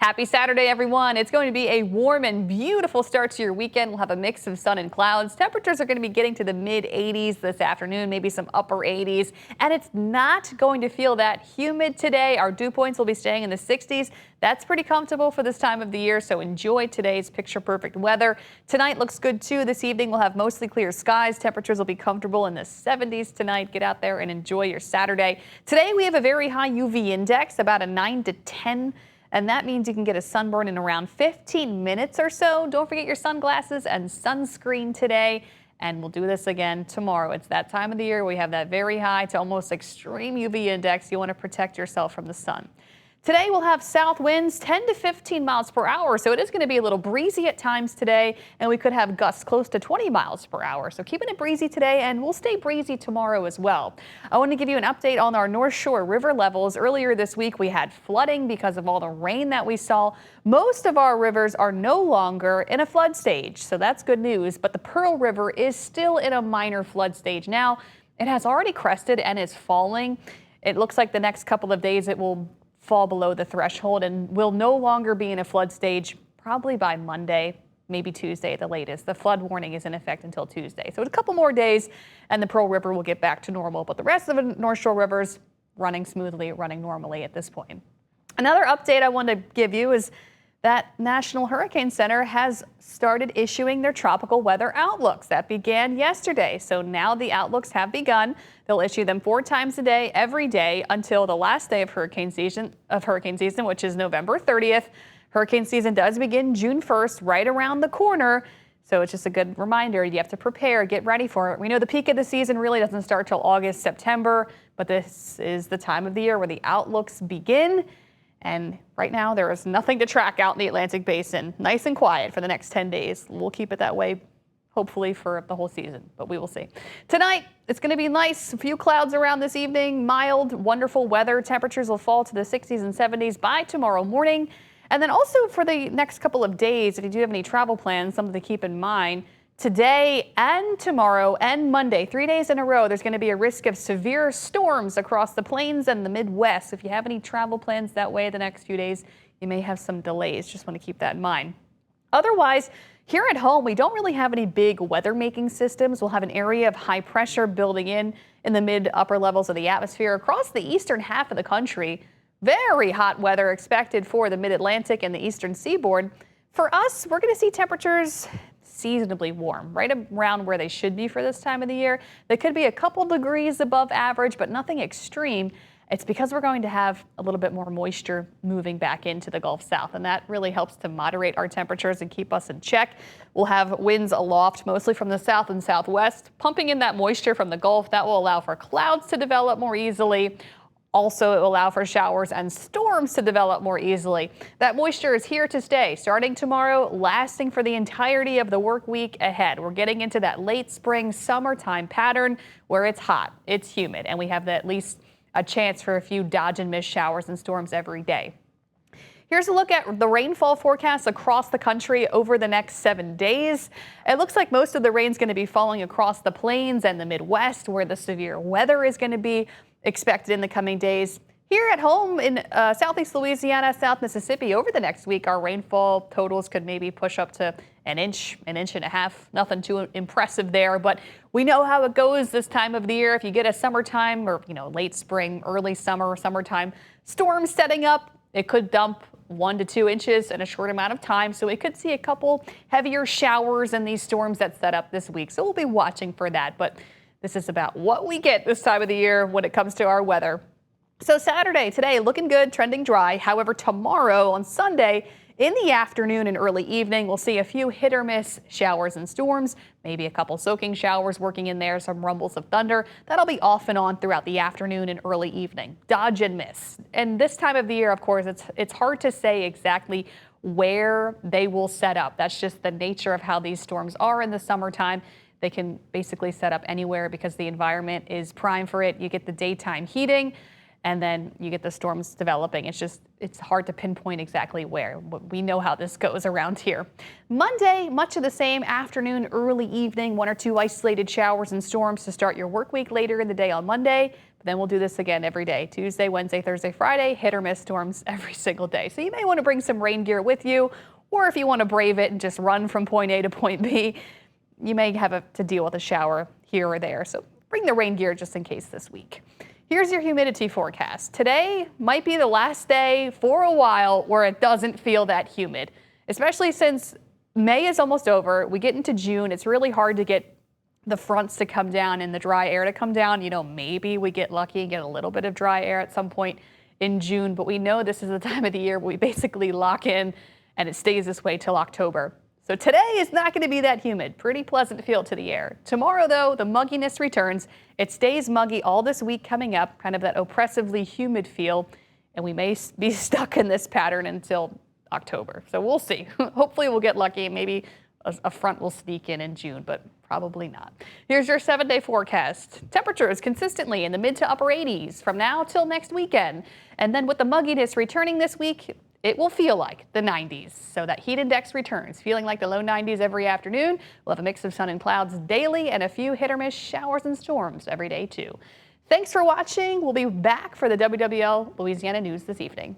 Happy Saturday, everyone. It's going to be a warm and beautiful start to your weekend. We'll have a mix of sun and clouds. Temperatures are going to be getting to the mid 80s this afternoon, maybe some upper 80s. And it's not going to feel that humid today. Our dew points will be staying in the 60s. That's pretty comfortable for this time of the year, so enjoy today's picture-perfect weather. Tonight looks good, too. This evening we'll have mostly clear skies. Temperatures will be comfortable in the 70s tonight. Get out there and enjoy your Saturday. Today we have a very high UV index, about a 9 to 10. And that means you can get a sunburn in around 15 minutes or so. Don't forget your sunglasses and sunscreen today. And we'll do this again tomorrow. It's that time of the year. We have that very high to almost extreme UV index. You want to protect yourself from the sun. Today we'll have south winds 10 to 15 miles per hour, so it is going to be a little breezy at times today, and we could have gusts close to 20 miles per hour. So keeping it breezy today, and we'll stay breezy tomorrow as well. I want to give you an update on our North Shore river levels. Earlier this week we had flooding because of all the rain that we saw. Most of our rivers are no longer in a flood stage, so that's good news, but the Pearl River is still in a minor flood stage now. It has already crested and is falling. It looks like the next couple of days it will fall below the threshold and will no longer be in a flood stage probably by Monday, maybe Tuesday at the latest. The flood warning is in effect until Tuesday. So a couple more days and the Pearl River will get back to normal. But the rest of the North Shore rivers running smoothly, running normally at this point. Another update I want to give you is that National Hurricane Center has started issuing their tropical weather outlooks. That began yesterday. So now the outlooks have begun. They'll issue them 4 times a day, every day until the last day of hurricane season, which is November 30th. Hurricane season does begin June 1st, right around the corner. So it's just a good reminder. You have to prepare, get ready for it. We know the peak of the season really doesn't start till August, September, but this is the time of the year where the outlooks begin. And right now there is nothing to track out in the Atlantic Basin. Nice and quiet for the next 10 days. We'll keep it that way, hopefully for the whole season, but we will see. Tonight, it's going to be nice. A few clouds around this evening, mild, wonderful weather. Temperatures will fall to the 60s and 70s by tomorrow morning. And then also for the next couple of days, if you do have any travel plans, something to keep in mind. Today and tomorrow and Monday, 3 days in a row, there's going to be a risk of severe storms across the plains and the Midwest. If you have any travel plans that way the next few days, you may have some delays. Just want to keep that in mind. Otherwise, here at home, we don't really have any big weather-making systems. We'll have an area of high pressure building in the mid-upper levels of the atmosphere across the eastern half of the country. Very hot weather expected for the mid-Atlantic and the eastern seaboard. For us, we're going to see temperatures seasonably warm, right around where they should be for this time of the year. They could be a couple degrees above average, but nothing extreme. It's because we're going to have a little bit more moisture moving back into the Gulf South, and that really helps to moderate our temperatures and keep us in check. We'll have winds aloft, mostly from the south and southwest, pumping in that moisture from the Gulf. That will allow for clouds to develop more easily. Also, it will allow for showers and storms to develop more easily. That moisture is here to stay, starting tomorrow, lasting for the entirety of the work week ahead. We're getting into that late spring, summertime pattern where it's hot, it's humid, and we have at least a chance for a few dodge and miss showers and storms every day. Here's a look at the rainfall forecast across the country over the next 7 days. It looks like most of the rain is going to be falling across the plains and the Midwest, where the severe weather is going to be expected in the coming days. Here at home in southeast Louisiana, South Mississippi, over the next week, our rainfall totals could maybe push up to an inch and a half. Nothing too impressive there, but we know how it goes this time of the year. If you get a summertime or, late spring, early summer, summertime storm setting up, it could dump 1 to 2 inches in a short amount of time. So we could see a couple heavier showers in these storms that set up this week. So we'll be watching for that. But this is about what we get this time of the year when it comes to our weather. So Saturday, today, looking good, trending dry. However, tomorrow on Sunday, in the afternoon and early evening, we'll see a few hit or miss showers and storms, maybe a couple soaking showers working in there, some rumbles of thunder. That'll be off and on throughout the afternoon and early evening. Dodge and miss. And this time of the year, of course, it's hard to say exactly where they will set up. That's just the nature of how these storms are in the summertime. They can basically set up anywhere because the environment is prime for it. You get the daytime heating, and then you get the storms developing. It's hard to pinpoint exactly where. We know how this goes around here. Monday, much of the same, afternoon, early evening, 1 or 2 isolated showers and storms to start your work week later in the day on Monday. Then we'll do this again every day. Tuesday, Wednesday, Thursday, Friday, hit or miss storms every single day. So you may want to bring some rain gear with you, or if you want to brave it and just run from point A to point B, you may have to deal with a shower here or there. So bring the rain gear just in case this week. Here's your humidity forecast. Today might be the last day for a while where it doesn't feel that humid, especially since May is almost over. We get into June. It's really hard to get the fronts to come down and the dry air to come down. You know, maybe we get lucky and get a little bit of dry air at some point in June, but we know this is the time of the year where we basically lock in and it stays this way till October. So today is not going to be that humid. Pretty pleasant feel to the air. Tomorrow, though, the mugginess returns. It stays muggy all this week coming up, kind of that oppressively humid feel, and we may be stuck in this pattern until October. So we'll see. Hopefully we'll get lucky. Maybe a front will sneak in June, but probably not. Here's your 7-day forecast. Temperatures consistently in the mid to upper 80s from now till next weekend. And then with the mugginess returning this week, it will feel like the 90s. So that heat index returns, feeling like the low 90s every afternoon. We'll have a mix of sun and clouds daily and a few hit or miss showers and storms every day too. Thanks for watching. We'll be back for the WWL Louisiana News this evening.